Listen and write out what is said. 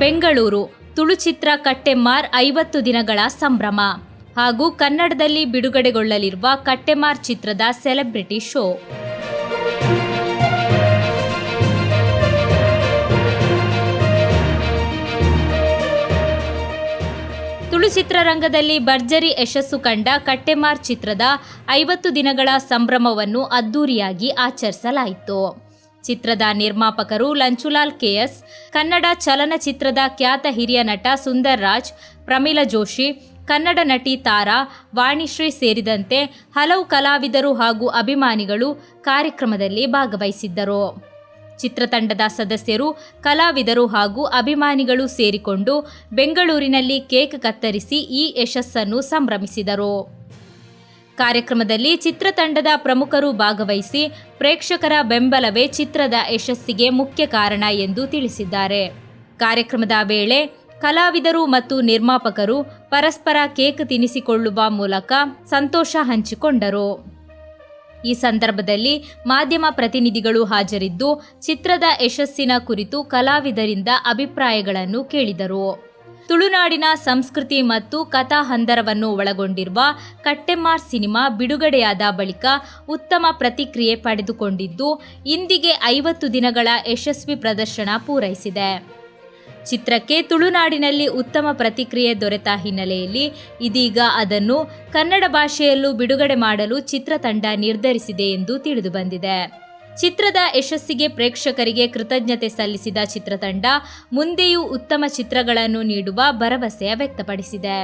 ಬೆಂಗಳೂರು ತುಳು ಚಿತ್ರ ಕಟ್ಟೆಮಾರ್ 50 ದಿನಗಳ ಸಂಭ್ರಮ ಹಾಗೂ ಕನ್ನಡದಲ್ಲಿ ಬಿಡುಗಡೆಗೊಳ್ಳಲಿರುವ ಕಟ್ಟೆಮಾರ್ ಚಿತ್ರದ ಸೆಲೆಬ್ರಿಟಿ ಶೋ. ತುಳು ಚಿತ್ರರಂಗದಲ್ಲಿ ಭರ್ಜರಿ ಯಶಸ್ಸು ಕಂಡ ಕಟ್ಟೆಮಾರ್ ಚಿತ್ರದ 50 ದಿನಗಳ ಸಂಭ್ರಮವನ್ನು ಅದ್ದೂರಿಯಾಗಿ ಆಚರಿಸಲಾಯಿತು. ಚಿತ್ರದ ನಿರ್ಮಾಪಕರು ಲಂಚುಲಾಲ್ ಕೆಎಸ್, ಕನ್ನಡ ಚಲನಚಿತ್ರದ ಖ್ಯಾತ ಹಿರಿಯ ನಟ ಸುಂದರ್ ರಾಜ್, ಪ್ರಮೀಳಾ ಜೋಶಿ, ಕನ್ನಡ ನಟಿ ತಾರಾ, ವಾಣಿಶ್ರೀ ಸೇರಿದಂತೆ ಹಲವು ಕಲಾವಿದರು ಹಾಗೂ ಅಭಿಮಾನಿಗಳು ಕಾರ್ಯಕ್ರಮದಲ್ಲಿ ಭಾಗವಹಿಸಿದ್ದರು. ಚಿತ್ರತಂಡದ ಸದಸ್ಯರು, ಕಲಾವಿದರು ಹಾಗೂ ಅಭಿಮಾನಿಗಳು ಸೇರಿಕೊಂಡು ಬೆಂಗಳೂರಿನಲ್ಲಿ ಕೇಕ್ ಕತ್ತರಿಸಿ ಈ ಯಶಸ್ಸನ್ನು ಸಂಭ್ರಮಿಸಿದರು. ಕಾರ್ಯಕ್ರಮದಲ್ಲಿ ಚಿತ್ರತಂಡದ ಪ್ರಮುಖರು ಭಾಗವಹಿಸಿ ಪ್ರೇಕ್ಷಕರ ಬೆಂಬಲವೇ ಚಿತ್ರದ ಯಶಸ್ಸಿಗೆ ಮುಖ್ಯ ಕಾರಣ ಎಂದು ತಿಳಿಸಿದ್ದಾರೆ. ಕಾರ್ಯಕ್ರಮದ ವೇಳೆ ಕಲಾವಿದರು ಮತ್ತು ನಿರ್ಮಾಪಕರು ಪರಸ್ಪರ ಕೇಕ್ ತಿನ್ನಿಸಿಕೊಳ್ಳುವ ಮೂಲಕ ಸಂತೋಷ ಹಂಚಿಕೊಂಡರು. ಈ ಸಂದರ್ಭದಲ್ಲಿ ಮಾಧ್ಯಮ ಪ್ರತಿನಿಧಿಗಳು ಹಾಜರಿದ್ದು ಚಿತ್ರದ ಯಶಸ್ಸಿನ ಕುರಿತು ಕಲಾವಿದರಿಂದ ಅಭಿಪ್ರಾಯಗಳನ್ನು ಕೇಳಿದರು. ತುಳುನಾಡಿನ ಸಂಸ್ಕೃತಿ ಮತ್ತು ಕಥಾ ಹಂದರವನ್ನು ಒಳಗೊಂಡಿರುವ ಕಟ್ಟೆಮಾರ್ ಸಿನಿಮಾ ಬಿಡುಗಡೆಯಾದ ಬಳಿಕ ಉತ್ತಮ ಪ್ರತಿಕ್ರಿಯೆ ಪಡೆದುಕೊಂಡಿದ್ದು ಇಂದಿಗೆ 50 ದಿನಗಳ ಯಶಸ್ವಿ ಪ್ರದರ್ಶನ ಪೂರೈಸಿದೆ. ಚಿತ್ರಕ್ಕೆ ತುಳುನಾಡಿನಲ್ಲಿ ಉತ್ತಮ ಪ್ರತಿಕ್ರಿಯೆ ದೊರೆತ ಹಿನ್ನೆಲೆಯಲ್ಲಿ ಇದೀಗ ಅದನ್ನು ಕನ್ನಡ ಭಾಷೆಯಲ್ಲೂ ಬಿಡುಗಡೆ ಮಾಡಲು ಚಿತ್ರತಂಡ ನಿರ್ಧರಿಸಿದೆ ಎಂದು ತಿಳಿದುಬಂದಿದೆ. ಚಿತ್ರದ ಯಶಸ್ಸಿಗೆ ಪ್ರೇಕ್ಷಕರಿಗೆ ಕೃತಜ್ಞತೆ ಸಲ್ಲಿಸಿದ ಚಿತ್ರತಂಡ ಮುಂದೆಯೂ ಉತ್ತಮ ಚಿತ್ರಗಳನ್ನು ನೀಡುವ ಭರವಸೆ ವ್ಯಕ್ತಪಡಿಸಿದೆ.